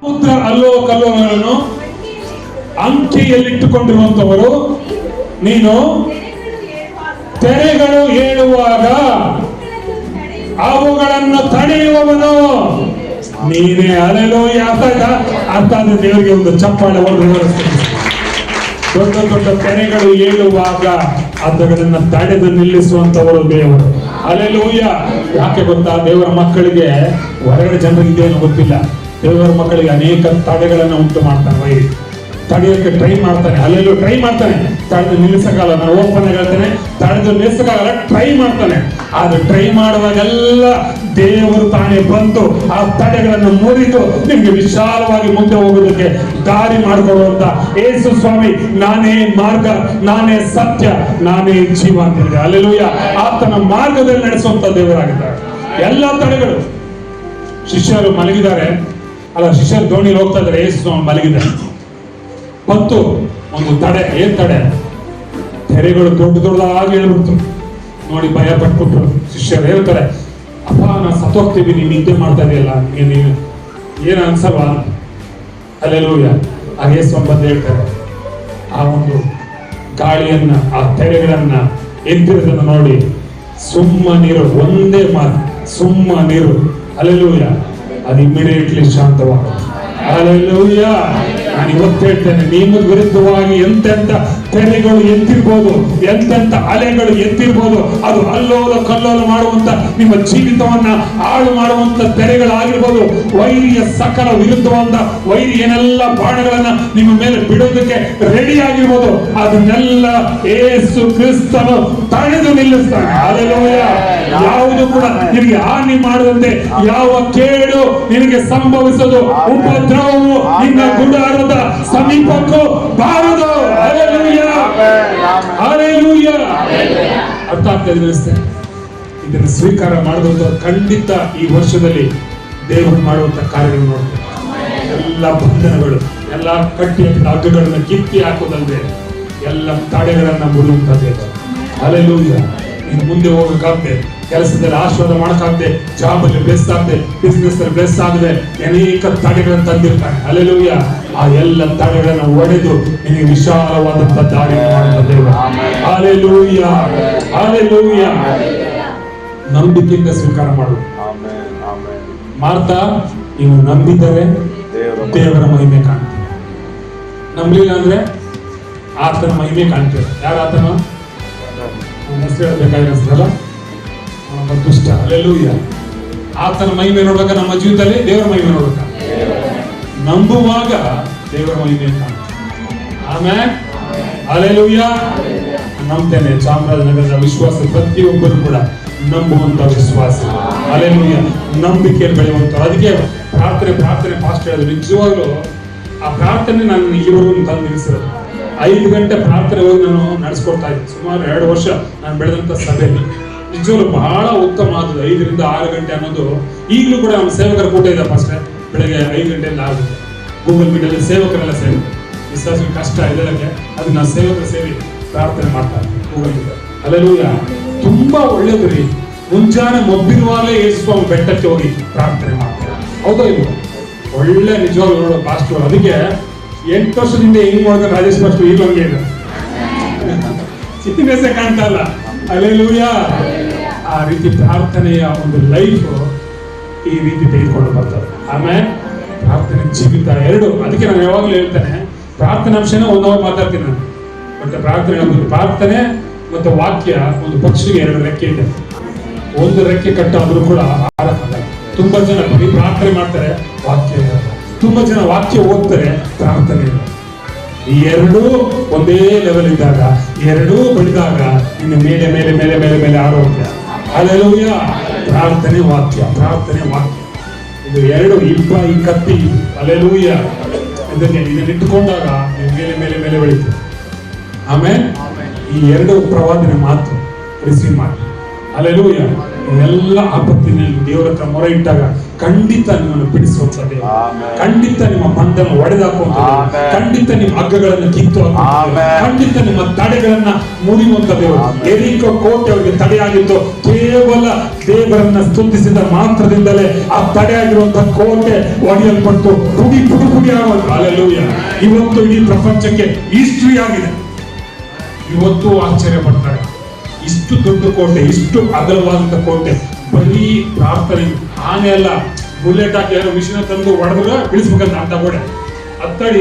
ಸಮುದ್ರ ಅಲ್ಲೋ ಕಲ್ಲೋಗಳನ್ನು ಅಂಕಿಯಲ್ಲಿಟ್ಟುಕೊಂಡಿರುವಂತವರು, ನೀನು ತೆರೆಗಳು ಏಳುವಾಗ ಅವುಗಳನ್ನು ತಡೆಯುವವನು ನೀನೇ. ಹಲ್ಲೆಲೂಯಾ. ಅರ್ಥ ಆದ್ರೆ ದೇವರಿಗೆ ಒಂದು ಚಪ್ಪಾಳೆ ದೊಡ್ಡ ದೊಡ್ಡ ತೆರೆಗಳು ಏಳುವಾಗ ಅದಗಳನ್ನು ತಡೆದು ನಿಲ್ಲಿಸುವಂತವರು ದೇವರು. ಹಲ್ಲೆಲೂಯಾ. ಯಾಕೆ ಗೊತ್ತಾ? ದೇವರ ಮಕ್ಕಳಿಗೆ ಹೊರಗಡೆ ಜನರಿಗೆ ಇದೇನು ಗೊತ್ತಿಲ್ಲ. ದೇವರ ಮಕ್ಕಳಿಗೆ ಅನೇಕ ತಡೆಗಳನ್ನು ಉಂಟು ಮಾಡ್ತಾನೆ. ವೈರಿ ತಡೆಯೋಕೆ ಟ್ರೈ ಮಾಡ್ತಾನೆ, ಅಲ್ಲೆಲ್ಲೂ ಟ್ರೈ ಮಾಡ್ತಾನೆ. ತಡೆದು ನಿಲ್ಲಿಸಕ್ಕಾಗಲ್ಲ. ನಾನು ಓಪನ್ ಹೇಳ್ತೇನೆ, ತಡೆದು ನಿಲ್ಲಿಸಕ್ಕಾಗಲ್ಲ, ಟ್ರೈ ಮಾಡ್ತಾನೆ. ಆದ್ರೆ ಟ್ರೈ ಮಾಡುವಾಗೆಲ್ಲ ದೇವರು ತಾನೇ ಬಂದು ಆ ತಡೆಗಳನ್ನು ಮುರಿದು ನಿಮ್ಗೆ ವಿಶಾಲವಾಗಿ ಮುಂದೆ ಹೋಗೋದಕ್ಕೆ ದಾರಿ ಮಾಡಿಕೊಡುವಂತ ಯೇಸು ಸ್ವಾಮಿ ನಾನೇ ಮಾರ್ಗ, ನಾನೇ ಸತ್ಯ, ನಾನೇ ಜೀವ ಅಂತ ಹೇಳಿದೆ. ಹಲ್ಲೆಲೂಯಾ. ಆತನ ಮಾರ್ಗದಲ್ಲಿ ನಡೆಸುವಂತ ದೇವರಾಗಿದ್ದಾರೆ. ಎಲ್ಲ ತಡೆಗಳು. ಶಿಷ್ಯರು ಮಲಗಿದ್ದಾರೆ, ಅಲ್ಲ ಶಿಷ್ಯರು ದೋಣಿಯಲ್ಲಿ ಹೋಗ್ತಾ ಇದ್ದಾರೆ, ಯೇಸು ಸ್ವಾಮಿ ಮಲಗಿದ್ದಾರೆ. ಮತ್ತು ಒಂದು ತಡೆ. ಏನ್ ತಡೆ? ತೆರೆಗಳು ದೊಡ್ಡ ದೊಡ್ಡದಾಗಿ ಹೇಳ್ಬಿಡ್ತು. ನೋಡಿ ಭಯ ಪಟ್ಬಿಟ್ರು ಶಿಷ್ಯರು. ಹೇಳ್ತಾರೆ, ಅಪ್ಪ ನಾನು ಸತ್ತೋಗ್ತೀವಿ, ನೀನ್ ನಿದ್ದೆ ಮಾಡ್ತಾ ಇದೆಯಲ್ಲ, ಏನ್ ಅನ್ಸಲ್ವಾ? ಹಲ್ಲೆಲೂಯಾ. ಆ ಯೇಸು ಬಂದು ಹೇಳ್ತಾರೆ, ಆ ಒಂದು ಗಾಳಿಯನ್ನ, ಆ ತೆರೆಗಳನ್ನ ಎದ್ದಿರೋದನ್ನ ನೋಡಿ ಸುಮ್ಮನಿರು, ಒಂದೇ ಮಾತು, ಸುಮ್ಮನಿರು. ಹಲ್ಲೆಲೂಯಾ. ಅದು ಇಮಿಡಿಯೇಟ್ಲಿ ಶಾಂತವಾಗುತ್ತೆ. ಹಲ್ಲೆಲೂಯಾ. ನಾನು ಇವತ್ತು ಹೇಳ್ತೇನೆ, ನಿಮ್ಮ ವಿರುದ್ಧವಾಗಿ ಎಂತೆಂತ ತೆರೆಗಳು ಎತ್ತಿರ್ಬೋದು, ಎಂತೆಂತ ಅಲೆಗಳು ಎತ್ತಿರ್ಬೋದು, ಅದು ಅಲ್ಲೋಲ ಕಲ್ಲೋಲ ಮಾಡುವಂತ ನಿಮ್ಮ ಜೀವಿತವನ್ನ ಹಾಳು ಮಾಡುವಂತ ತೆರೆಗಳಾಗಿರ್ಬೋದು. ವೈರಿಯ ಸಕಲ ವಿರುದ್ಧವಾದ ವೈರಿ ಏನೆಲ್ಲ ಬಾಣಗಳನ್ನ ನಿಮ್ಮ ಮೇಲೆ ಬಿಡೋದಕ್ಕೆ ರೆಡಿ ಆಗಿರ್ಬೋದು, ಅದನ್ನೆಲ್ಲ ಯೇಸು ಕ್ರಿಸ್ತನು ತಡೆದು ನಿಲ್ಲಿಸ್ತಾನೆ. ಹಲ್ಲೆಲೂಯಾ. ಯಾವುದು ಕೂಡ ನಿನಗೆ ಹಾನಿ ಮಾಡದಂತೆ, ಯಾವ ಕೇಡು ನಿನಗೆ ಸಂಭವಿಸೋದು, ಉಪದ್ರವವು ನಿನ್ನ ಗುಡಾರದ ಸಮೀಪಕ್ಕೂ ಬಾರದು. ಹಲ್ಲೆಲೂಯಾ. ಹಲ್ಲೆಲೂಯಾ. ಅರ್ಥ ಆಗ್ತಾ ಇದೆ? ಇದನ್ನು ಸ್ವೀಕಾರ ಮಾಡುವಂತ ಖಂಡಿತ ಈ ವರ್ಷದಲ್ಲಿ ದೇವರು ಮಾಡುವಂತ ಕಾರ್ಯಗಳು ನೋಡ್ತಾರೆ. ಎಲ್ಲ ಬಂಧನಗಳು, ಎಲ್ಲ ಕಟ್ಟಿ ಹಾಕಿದ ಹಗ್ಗಗಳನ್ನ ಕಿತ್ತಿ ಹಾಕೋದಲ್ದೆ ಎಲ್ಲ ತಡೆಗಳನ್ನ ಮುರಿಯುವಂತದ್ದೇ. ಹಲ್ಲೆಲೂಯಾ. ಇನ್ನು ಮುಂದೆ ಹೋಗಕ್ಕಾಗದೆ, ಕೆಲಸದಲ್ಲಿ ಆಶೀರ್ವಾದ ಮಾಡಕ್ಕಾಗದೆ, ಜಾಬ್ ಅಲ್ಲಿ ಬ್ಲೆಸ್ ಆಗದೆ, ಬಿಸ್ನೆಸ್ ಅಲ್ಲಿ ಬ್ಲೆಸ್ ಆಗದೆ ಅನೇಕ ತಡೆಗಳನ್ನು ತಂದಿರ್ತಾನೆ. ಹಲ್ಲೆಲೂಯಾ. ಆ ಎಲ್ಲ ತಡೆಗಳನ್ನು ಒಡೆದು ನಿನಗೆ ವಿಶಾಲವಾದಂತ ದಾರಿ ಮಾಡುವ ದೇವರು. ಹಲ್ಲೆಲೂಯಾ. ಹಲ್ಲೆಲೂಯಾ. ನಂಬಿಕೆಯಿಂದ ಸ್ವೀಕಾರ ಮಾಡು. ಮಾರ್ತಾ, ನೀವು ನಂಬಿದರೆ ದೇವರ ಮಹಿಮೆ ಕಾಣ್ತೀವಿ. ನಂಬಲಿಲ್ಲ ಅಂದ್ರೆ ಆತನ ಮಹಿಮೆ ಕಾಣ್ತೇವೆ. ಯಾರು ಆತನ ಹೆಸರು ಹೇಳ್ಬೇಕಾಗಿರಲ್ಲ, ದುಷ್ಟ. ಹಲ್ಲೆಲೂಯಾ. ಆತನ ಮಹಿಮೆ ನೋಡ್ಬೇಕ, ನಮ್ಮ ಜೀವಿತದಲ್ಲಿ ದೇವರ ಮಹಿಮೆ ನೋಡ್ಬೇಕ. ನಂಬುವಾಗ ದೇವರ ಮಹಿಮೆ ಕಾಣ್ತೀವಿ. ಆಮೇಲೆ ಹಲ್ಲೆಲೂಯಾ. ನಂಬ್ತೇನೆ, ಚಾಮರಾಜನಗರದ ವಿಶ್ವಾಸ ಪ್ರತಿಯೊಬ್ಬರು ಕೂಡ ನಂಬುವಂತ ವಿಶ್ವಾಸ. ಹಲ್ಲೆಲೂಯಾ. ನಂಬಿಕೆಯಲ್ಲಿ ಬೆಳೆಯುವಂತ. ಅದಕ್ಕೆ ಪ್ರಾರ್ಥನೆ ಫಾಸ್ಟ್ ಹೇಳಿದ್ರು. ನಿಜವಾಗ್ಲೂ ಆ ಪ್ರಾರ್ಥನೆ ನಾನು ಈವರೆಗೂ ತಂದು ನಿಲ್ಲಿಸಿರೋದು. 5 ಗಂಟೆ ಪ್ರಾರ್ಥನೆ ಹೋಗಿ ನಾನು ನಡೆಸ್ಕೊಡ್ತಾ ಇದ್ದೆ. ಸುಮಾರು 2 ವರ್ಷ ನಾನು ಬೆಳೆದಂತ ಸಭೆಯಲ್ಲಿ ನಿಜವಾಗ್ಲೂ ಬಹಳ ಉತ್ತಮ ಆದದ್ದು. 5 ರಿಂದ 6 ಗಂಟೆ ಅನ್ನೋದು ಈಗಲೂ ಕೂಡ ನಮ್ಮ ಸೇವಕರ ಕೂಟ ಇದೆ. ಫಸ್ಟ್ ಬೆಳಗ್ಗೆ 5 ಗಂಟೆಯಿಂದ 6 ಗಂಟೆ ಗೂಗಲ್ ಮೀಟ್ ಅಲ್ಲಿ ಸೇವಕರೆಲ್ಲ ಸೇರಿ ವಿಶ್ವಾಸ ಕಷ್ಟ ಇದಕ್ಕೆ ಅದು ನಾವು ಸೇವಕರು ಸೇರಿ ಪ್ರಾರ್ಥನೆ ಮಾಡ್ತಾರೆ ಗೂಗಲ್ ಮೀಟ್. ಹಲ್ಲೆಲೂಯಾ. ತುಂಬಾ ಒಳ್ಳೇದು ರೀ. ಮುಂಜಾನೆ ಮೊಬ್ಬಿರುವಾಗಲೇ ಯೇಸು ಸ್ವಾಮಿ ಬೆಟ್ಟಕ್ಕೆ ಹೋಗಿ ಪ್ರಾರ್ಥನೆ ಮಾಡ್ತಾರೆ. ಹೌದಾ ಇಲ್ವ? ಒಳ್ಳೆ ನಿಜವಾಗ್ಲೂ ನೋಡೋ ಪಾಸ್ಟರ್. ಅದಕ್ಕೆ 8 ವರ್ಷದಿಂದ ಹೆಂಗ್ ಮಾಡಿದ್ರೆ ರಾಜೇಶ್ ಪಾಸ್ಟರ್ ಈಗಲೂ ಹಂಗೆ ಇದೆ, ಚಿತ್ತಿನೇಸೆ ಕಾಣ್ತಾ ಇಲ್ಲ. ಹಲ್ಲೆಲೂಯಾ. ಆ ರೀತಿ ಪ್ರಾರ್ಥನೆಯ ಒಂದು ಲೈಫ್ ಈ ರೀತಿ ತೆಗೆದುಕೊಂಡು ಬರ್ತದೆ. ಆಮೇಲೆ ಪ್ರಾರ್ಥನೆ ಜೀವಿತ ಎರಡು. ಅದಕ್ಕೆ ನಾನು ಯಾವಾಗಲೂ ಹೇಳ್ತೇನೆ, ಪ್ರಾರ್ಥನೆ ಅಂಶನೇ ಒಂದವಾಗ ಮಾತಾಡ್ತೀನಿ ನಾನು. ಮತ್ತೆ ಪ್ರಾರ್ಥನೆ ಮತ್ತು ವಾಕ್ಯ ಒಂದು ಪಕ್ಷಿಗೆ 2 ರೆಕ್ಕೆ ಇದೆ. ಒಂದು ರೆಕ್ಕೆ ಕಟ್ಟಾದ್ರೂ ಕೂಡ ಹಾರಕ್ಕಾಗಲ್ಲ. ತುಂಬಾ ಜನ ಬರೀ ಪ್ರಾರ್ಥನೆ ಮಾಡ್ತಾರೆ, ವಾಕ್ಯ ಇರಲ್ಲ. ತುಂಬಾ ಜನ ವಾಕ್ಯ ಓದ್ತಾರೆ, ಪ್ರಾರ್ಥನೆ ಇಲ್ಲ. ಈ ಎರಡೂ ಒಂದೇ ಲೆವೆಲ್ ಇದ್ದಾಗ, ಎರಡೂ ಬೆಳೆದಾಗ ಇನ್ನು ಮೇಲೆ ಮೇಲೆ ಮೇಲೆ ಮೇಲೆ ಮೇಲೆ ಆರೋಗ್ಯ. ಹಲ್ಲೆಲೂಯಾ. ಪ್ರಾರ್ಥನೆ ವಾಕ್ಯ, ಪ್ರಾರ್ಥನೆ ವಾಕ್ಯ, ಇದು ಎರಡು ಈ ಕತ್ತಿ. ಹಲ್ಲೆಲೂಯಾ. ಇದನ್ನ ಇಟ್ಟುಕೊಂಡಾಗ ಮೇಲೆ ಮೇಲೆ ಮೇಲೆ ಬೆಳೀತದೆ. ಆಮೇಲೆ ಈ 2 ಪ್ರವಾದನೆ ಮಾತು ರಿಸೀವ್ ಮಾಡಿ. ಹಲ್ಲೆಲೂಯಾ. ಎಲ್ಲ ಆಪತ್ತಿನಲ್ಲಿ ದೇವರ ಹತ್ರ ಮೊರೆ ಇಟ್ಟಾಗ ಖಂಡಿತ ನಿಮ್ಮನ್ನು ಬಿಡಿಸುವಂತ ದೇವರು, ಖಂಡಿತ ನಿಮ್ಮ ಬಂಧನ ಒಡೆದಾಕುವಂತ ದೇವರು, ಖಂಡಿತ ನಿಮ್ಮ ಹಗ್ಗಗಳನ್ನು ಕಿತ್ತು ಹಾಕುವಂತ ದೇವರು, ಖಂಡಿತ ನಿಮ್ಮ ತಡೆಗಳನ್ನ ಮುರಿಯುವಂತ ದೇವರು. ಎರಿಕೋ ಕೋಟೆ ಅವರಿಗೆ ತಡೆಯಾಗಿತ್ತು, ಕೇವಲ ದೇವರನ್ನ ಸ್ತುತಿಸಿದ ಮಾತ್ರದಿಂದಲೇ ಆ ತಡೆಯಾಗಿರುವಂತಹ ಕೋಟೆ ಒಡೆಯಲ್ಪಟ್ಟು ಪುಡಿ ಪುಡಿ ಪುಡಿ ಆಗೋದು. ಹಲ್ಲೆಲೂಯಾ. ಇವತ್ತು ಇಡೀ ಪ್ರಪಂಚಕ್ಕೆ ಹಿಸ್ಟ್ರಿ ಆಗಿದೆ. ಇವತ್ತು ಆಶ್ಚರ್ಯ ಪಡ್ತಾರೆ, ಇಷ್ಟು ದೊಡ್ಡ ಕೋಟೆ, ಇಷ್ಟು ಅಗಲವಾದಂತ ಕೋಟೆ, ಬರೀ ಪ್ರಾರ್ಥನೆ. ಆನೆ ಅಲ್ಲ, ಬುಲೆಟ್ ಹಾಕಿ ಯಾರೋ ಮಿಷಿನ್ ತಂದು ಹೊಡೆದ್ರೆ ಬಿಡಿಸ್ಬೇಕಂತ ಅಂತ ಗೋಡೆ ಹತ್ತಡಿ